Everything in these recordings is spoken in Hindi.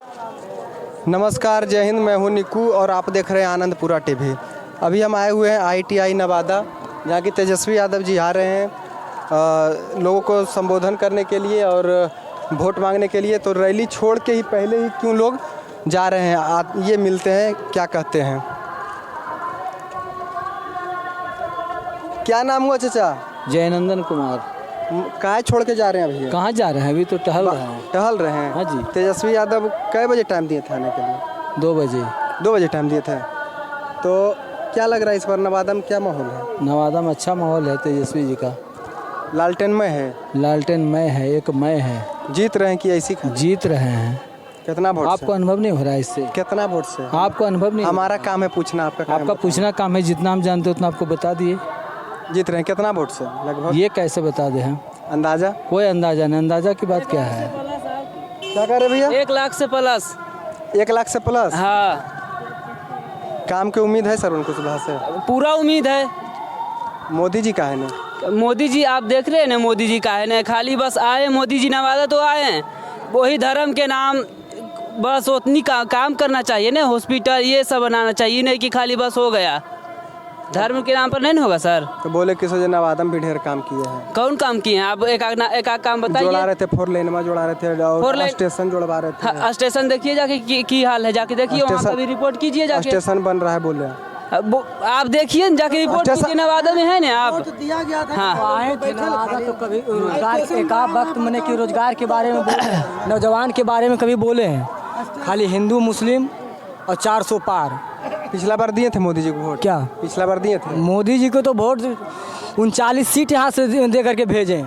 नमस्कार, जय हिंद। मैं हूं निकू और आप देख रहे हैं आनंदपुरा टीवी। अभी हम आए हुए हैं ITI नवादा, जहां की तेजस्वी यादव जी आ रहे हैं लोगों को संबोधन करने के लिए और वोट मांगने के लिए। तो रैली छोड़ के ही पहले ही क्यों लोग जा रहे हैं, ये मिलते हैं क्या कहते हैं। क्या नाम हुआ चाचा? जयनंदन कुमार। कहाँ छोड़ के जा रहे हैं अभी? कहाँ जा रहे हैं? अभी तो टहल रहे हैं। टहल रहे हैं? हाँ जी। तेजस्वी यादव कै बजे टाइम दिए थे आने के लिए? 2 बजे। 2 बजे टाइम दिए थे। तो क्या लग रहा है इस बार नवादा में क्या माहौल है? नवादा में अच्छा माहौल है तेजस्वी जी का। लालटेन में है? लालटेन मय है, एक मय है। जीत रहे हैं कि ऐसी? जीत रहे हैं। कितना वोट आपको अनुभव नहीं हो रहा है इससे? कितना वोट से? आपको अनुभव नहीं? हमारा काम है पूछना, आपका पूछना काम है। जितना हम जानते उतना आपको बता दिए। जीत रहे हैं कितना वोट से लगभग? ये कैसे बता दे हम? अंदाजा? कोई अंदाजा नहीं। अंदाजा की बात क्या है? क्या कह रहे भैया? 1 लाख से प्लस। 1 लाख से प्लस? हाँ, काम की उम्मीद है सर उनको सुबह से? पूरा उम्मीद है। मोदी जी का है ना? मोदी जी आप देख रहे हैं ना, मोदी जी का है ना, खाली बस आए मोदी जी नवादा तो आए हैं, वही धर्म के नाम बस उतनी काम करना चाहिए ना, हॉस्पिटल ये सब बनाना चाहिए, नहीं कि खाली बस हो गया। धर्म के नाम पर नहीं होगा सर। तो बोले किस वजह नवादा में भी ढेर काम किए हैं। कौन काम किए हैं आप? एक काम बताइए। जोड़ा रहे थे 4 लेन में, जोड़ा रहे थे और स्टेशन जोड़वा रहे थे। हाँ, स्टेशन देखिए जाके की हाल है, जाके देखिए वहाँ पे भी रिपोर्ट कीजिए जाके। स्टेशन बन रहा है बोले। आप देखिए जाके रिपोर्ट कीजिए, नवादा में है ना आप। दिया गया था। हाँ, आए थे नवादा तो कभी रोजगार एक आध वक्त मैंने कि रोजगार के बारे में नौजवान के बारे में कभी बोले हैं? खाली हिंदू मुस्लिम और 400 पार। पिछला बार दिए थे मोदी जी को वोट? क्या पिछला बार दिए थे? मोदी जी को तो वोट 39 सीट यहाँ से दे करके भेजे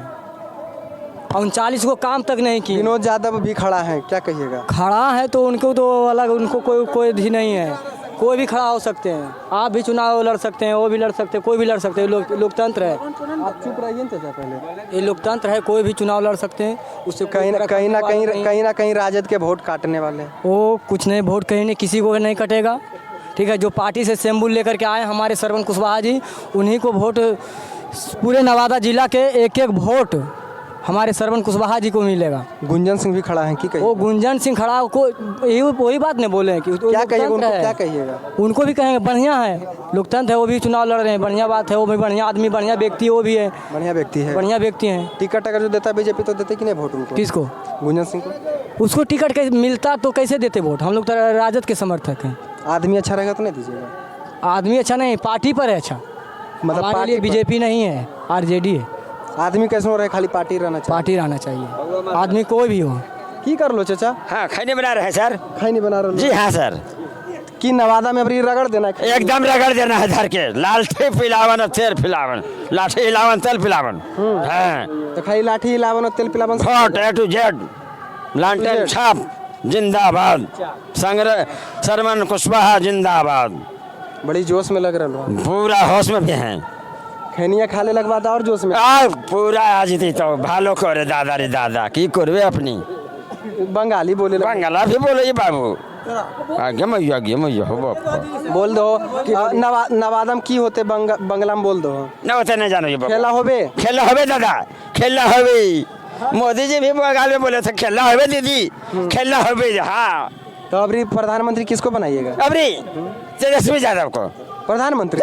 और 39 को काम तक नहीं किए। विनोद यादव भी खड़ा है, क्या कहिएगा? खड़ा है तो उनको तो अलग, उनको कोई भी नहीं है। कोई भी खड़ा हो सकते हैं। आप भी चुनाव लड़ सकते हैं, वो भी लड़ सकते हैं, कोई भी लड़ सकते हैं। लोकतंत्र है। आप चुप रहिए चाचा पहले। ये लोकतंत्र है, कोई भी चुनाव लड़ सकते हैं। उससे कहीं ना कहीं राजद के वोट काटने वाले। वो कुछ नहीं, वोट कहीं नहीं, किसी को नहीं कटेगा। ठीक है, जो पार्टी से सिंबल लेकर के आए हमारे श्रवण कुशवाहा जी, उन्हीं को वोट, पूरे नवादा जिला के एक वोट हमारे श्रवण कुशवाहा जी को मिलेगा। गुंजन सिंह भी खड़ा है, की वो गुंजन सिंह खड़ा को वही बात नहीं बोले हैं कि क्या कहिएगा उनको? क्या कहिएगा उनको? भी कहेंगे बढ़िया है, लोकतंत्र है, वो भी चुनाव लड़ रहे हैं, बढ़िया बात है। वो भी बढ़िया आदमी, बढ़िया व्यक्ति, वो भी है, बढ़िया व्यक्ति है, बढ़िया व्यक्ति हैं। टिकट अगर जो देता बीजेपी तो देते कि नहीं वोट उनको? किसको? गुंजन सिंह को। उसको टिकट कैसे मिलता तो कैसे देते वोट? हम लोग तो राजद के समर्थक हैं। आदमी अच्छा रहेगा तो नहीं दीजिएगा? आदमी अच्छा नहीं, पार्टी पर है अच्छा। मतलब हमारे लिए बीजेपी नहीं है, RJD है। आदमी कैसे हो रहे, खाली पार्टी रहना चाहिए? पार्टी रहना चाहिए, आदमी कोई भी हो। की कर लो चाचा? हाँ, खैनी बना रहे हैं सर। खैनी बना रहे? जी हाँ सर। कि नवादा में अभी रगड़ देना है? एकदम रगड़ देना है धर के। लाठी पिलावन और तेल पिलावन, लाठी हिलावन तेल पिलावन। हाँ, तो खाली लाठी हिलावन और तेल पिलावन। वोट A to Z, लालटेन छाप जिंदाबाद, संग्रह श्रवण कुशवाहा जिंदाबाद। बड़ी जोश में लग रहा है, पूरा होश में भी हैं। खैनिया खाले लगवाता और जोश में पूरा आज थी तो भालो करे दादा रे दादा की करवे अपनी। बंगाली बोले बंगाला भी बोले ये बाबू। आगे मैया हो बाप बोल दो कि नवादा में की होते बंगला में बोल दो ना होते नहीं जानो ये बाबू। खेला होबे? खेला होबे दादा, खेला होबे। मोदी जी भी बंगाल में बोले थे खेला होबे दीदी, खेला होबे। हाँ, तो अभी प्रधानमंत्री किसको बनाइएगा? अबरी तेजस्वी यादव को प्रधानमंत्री?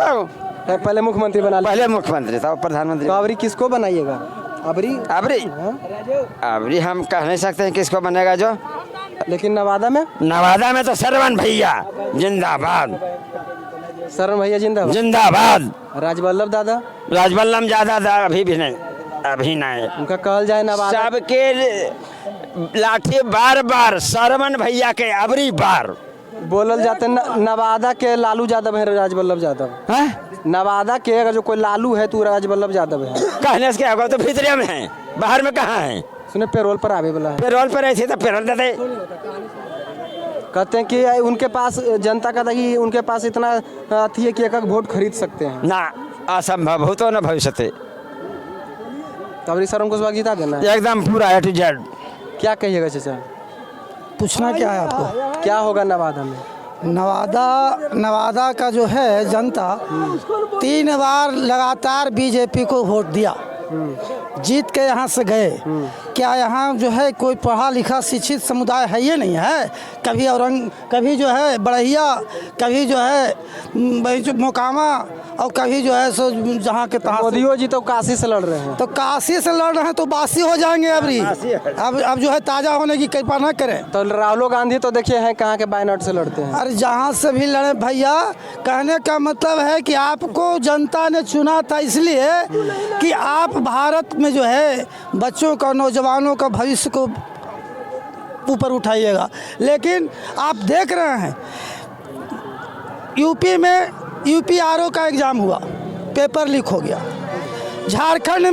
पहले मुख्यमंत्री बना, पहले मुख्यमंत्री था प्रधानमंत्री। तो अबरी किसको बनाइएगा? अबरी अबरी हम कह नहीं सकते हैं किसको बनेगा जो। लेकिन नवादा में तो श्रवण भैया जिंदाबाद, शरण भैया जिंदाबाद। जिंदाबाद। राजवल्लभ दादा? राजवल्लभ ज्यादा अभी भी नहीं, अभी नहीं। उनका कहल जाए नवादा सबके लाठी बार बार श्रवण भैया के अबरी बार बोलल जाते। नवादा के लालू यादव है, राजवल्लभ यादव है। नवादा के अगर जो कोई लालू है तो राजवल्लभ यादव है। कहने से क्या होगा? तो भीतरे में है, बाहर में कहाँ है? सुने पेरोल पर आवे वाला है। पेरोल पर ऐसे तो पेरोल देते। कहते हैं कि उनके पास जनता का था कि उनके पास इतना थी है कि एक वोट खरीद सकते हैं ना। असंभव हो तो न भविष्य। तब शरण कुशवाहा जीता देना एकदम पूरा A to Z। क्या कहिएगा चाचा? पूछना क्या है आपको? क्या होगा नवादा में? नवादा का जो है जनता 3 बार लगातार बीजेपी को वोट दिया। जीत के यहाँ से गए, क्या यहाँ जो है कोई पढ़ा लिखा शिक्षित समुदाय है? ये नहीं है। कभी कभी जो है बड़हिया, कभी जो है जो मोकामा, और कभी जो है सो जहाँ के तहाँ। मोदी जी तो काशी से लड़ रहे हैं। तो काशी से लड़ रहे हैं तो बासी हो जाएंगे अब जो है ताज़ा होने की कृपा ना करें। तो राहुल गांधी तो देखिए हैं कहाँ के बायनॉट से लड़ते हैं। अरे जहाँ से भी लड़े भैया, कहने का मतलब है कि आपको जनता ने चुना था इसलिए कि आप भारत में जो है बच्चों का, नौजवानों का भविष्य को ऊपर उठाइएगा। लेकिन आप देख रहे हैं यूपी में UPRO का एग्ज़ाम हुआ, पेपर लीक हो गया। झारखंड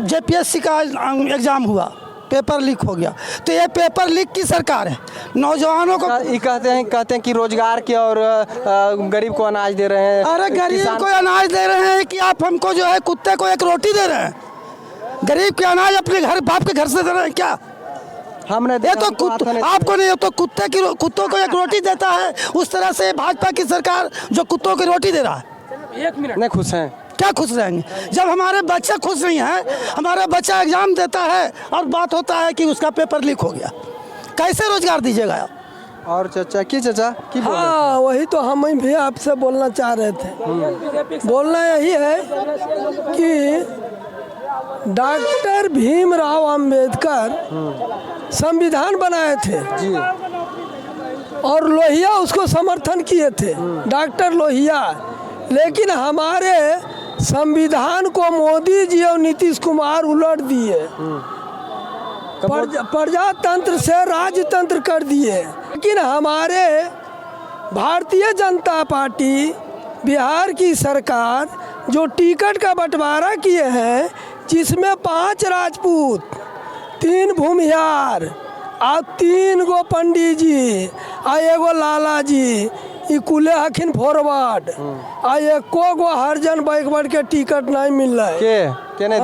JPSC का एग्ज़ाम हुआ, पेपर लीक हो गया। तो ये पेपर लीक की सरकार है। नौजवानों को ये कहते हैं कि रोजगार के और गरीब को अनाज दे रहे हैं। अरे गरीब को अनाज दे रहे हैं कि आप हमको जो है कुत्ते को एक रोटी दे रहे हैं? गरीब के अनाज अपने घर, बाप के घर से दे रहे हैं क्या? हमने ये तो आपको नहीं, तो कुत्तों को एक रोटी देता है। उस तरह से भाजपा की सरकार जो कुत्तों की रोटी दे रहा है। 1 मिनट नहीं खुश हैं। क्या खुश रहेंगे जब हमारे बच्चे खुश नहीं हैं? हमारा बच्चा एग्जाम देता है और बात होता है कि उसका पेपर लीक हो गया। कैसे रोजगार दीजिएगा आप? और चाचा की बोल रहे हाँ, वही तो हम भी आपसे बोलना चाह रहे थे। बोलना यही है कि डॉक्टर भीमराव अंबेडकर संविधान बनाए थे जी, और लोहिया उसको समर्थन किए थे, डॉक्टर लोहिया। लेकिन हमारे संविधान को मोदी जी और नीतीश कुमार उलट दिए, प्रजातंत्र से राजतंत्र कर दिए। लेकिन हमारे भारतीय जनता पार्टी, बिहार की सरकार जो टिकट का बंटवारा किए हैं, जिसमें 5 राजपूत, 3 भूमिहार और 3 गो पंडित जी और एगो लाला जी, कुले हखिन फॉरवर्ड और एको गो हरजन बैकवर्ड के टिकट नहीं मिल रहा है। के नहीं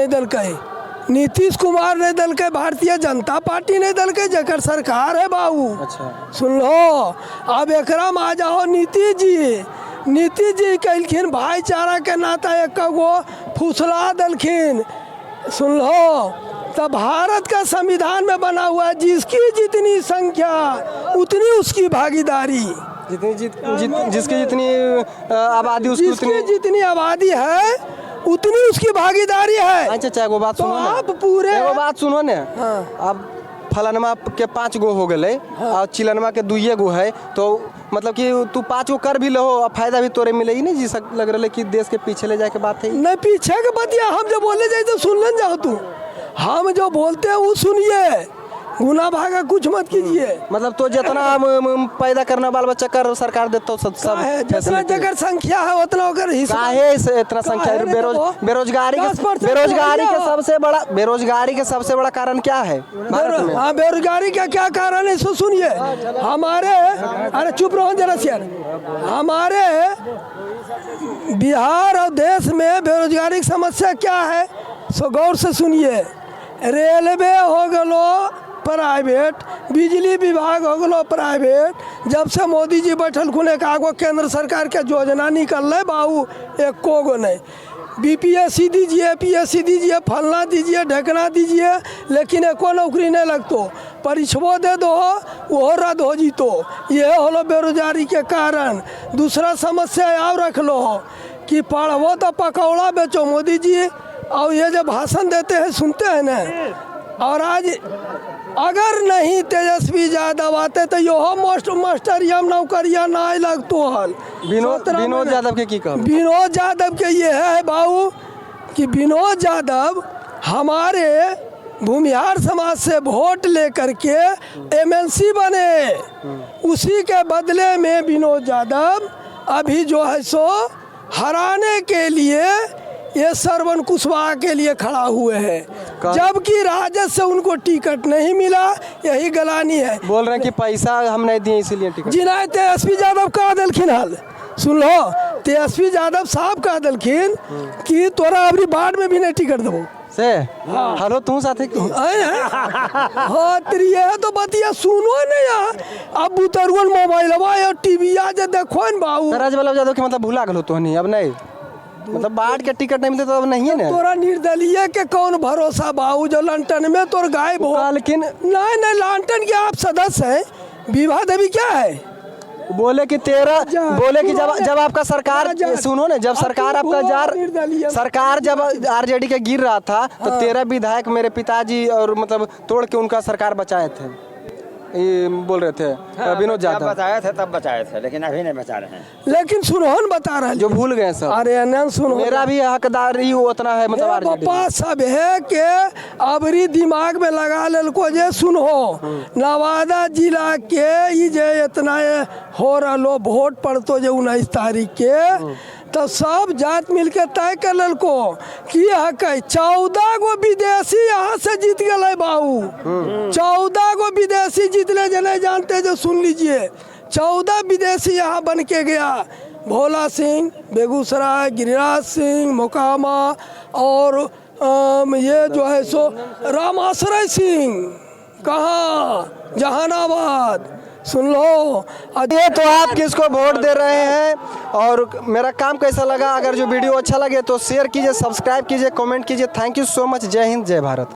दल के नीतीश कुमार ने दल के, भारतीय जनता पार्टी ने दल के, जकर सरकार है बाबू। अच्छा, सुन लो, अब एकरा में आ जाओ नीतीश जी कहलखिन भाईचारा के नाता एक गो फुसला दलखिन। सुन लो, तब भारत का संविधान में बना हुआ है जिसकी जितनी संख्या उतनी उसकी भागीदारी, जिसकी जितनी आबादी उसकी जितनी आबादी है उतनी उसकी भागीदारी है। अच्छा, एगो बात तो सुनो आप पूरे एगो बात सुनो ने। हाँ। अब फलानमा के 5 गो हो गए और चिलनमा के 2 गो है, तो मतलब कि तू 5 गो कर भी लो और फायदा भी तोरे मिले ही नहीं। जी लग रहा है कि देश के पीछे ले जाए के बात है। नहीं, पीछे के बतिया हम जो बोले जाए तो सुन लें जाओ तू। हम जो बोलते हैं वो सुनिए, गुना भागा कुछ मत कीजिए। मतलब तो जितना पैदा करना बाल बच्चा कर सरकार देता सब जितना जगह संख्या है उतना काहे से इतना संख्या? बेरोजगारी के सबसे बड़ा कारण क्या है भारत में? हाँ, बेरोजगारी का क्या कारण है सो सुनिए। हमारे, अरे चुप रहो जरा शेर, हमारे बिहार और देश में बेरोजगारी की समस्या क्या है सो गौर से सुनिए। रेलवे हो गलो प्राइवेट, बिजली विभाग हो गलो प्राइवेट। जब से मोदी जी बैठल खुने का गो केंद्र सरकार के योजना निकल रहे बाबू, एको गो नहीं। BPSC दीजिए, PSC दीजिए, फलना दीजिए, ढकना दीजिए, लेकिन एको नौकरी नहीं लगतो। परीक्षाओं दे दो वो रद्द हो जीतो। ये होलो बेरोजगारी के कारण। दूसरा समस्या और रख लो कि पढ़ो तो पकौड़ा बेचो मोदी जी, और ये जब भाषण देते हैं सुनते हैं ना। और आज अगर नहीं तेजस्वी यादव आते तो यो मास्टरिया नौकरिया ना लगतो हल। विनोद यादव के की कहब? विनोद यादव के ये है बाबू कि विनोद यादव हमारे भूमिहार समाज से वोट लेकर के MLC बने। उसी के बदले में विनोद यादव अभी जो है सो हराने के लिए ये श्रवण कुशवाहा के लिए खड़ा हुए हैं, जबकि राजद से उनको टिकट नहीं मिला। यही गलानी है। बोल रहे हैं कि पैसा हम नहीं दिए इसीलिए टिकट। जिन्हें तेजस्वी यादव कह दलखिन हाल सुन लो, तेजस्वी यादव साहब कह दलखिन कि तोरा अबरी बाढ़ में भी नहीं टिकट दो। से हेलो तू साथे की हाँ तेरी ये तो बतिया सुनो नहीं यार अब उतरुअन मोबाइल या टीवी आ जा देखो न बाबू राज बल्लभ यादव के मतलब भूला गलो तो नहीं अब नहीं मतलब बाढ़ के टिकट नहीं मिलते तो अब नहीं है ना तोरा निर्दलीय के कौन भरोसा बाबू जो लंटन में तोर गायब हो लेकिन नहीं लंटन के आप सदस्य हैं विवाह देवी क्या है बोले कि बोले कि जब आपका सरकार सुनो ना जब सरकार आपका सरकार जब आरजेडी के गिर रहा था तो 13 विधायक मेरे पिताजी और मतलब तोड़ के उनका सरकार बचाए थे ये बोल रहे थे विनोद यादव बचाए थे तब बचाए थे लेकिन अभी नहीं बचा रहे हैं लेकिन सुनोहन बता रहा है जो भूल गए सब अरे अनन सुनो मेरा भी हकदार ही उतना है मतलब आरजेडी पापा सब है के अबरी दिमाग में लगा लेको जे सुनो नवादा जिला के ई जे इतना हो रहा वोट पड़तो जे 19 तारीख के तो सब जात मिलके तय कर लको कि 14 गो विदेशी यहाँ से जीत गए बाबू 14 गो विदेशी जीतने जो नहीं जानते जो सुन लीजिए 14 विदेशी यहाँ बन के गया भोला सिंह बेगूसराय गिरिराज सिंह मोकामा और ये जो है सो रामाश्रय सिंह कहाँ जहानाबाद सुन लो ये तो आप किसको वोट दे रहे हैं और मेरा काम कैसा लगा अगर जो वीडियो अच्छा लगे तो शेयर कीजिए सब्सक्राइब कीजिए कमेंट कीजिए थैंक यू सो मच जय हिंद जय भारत।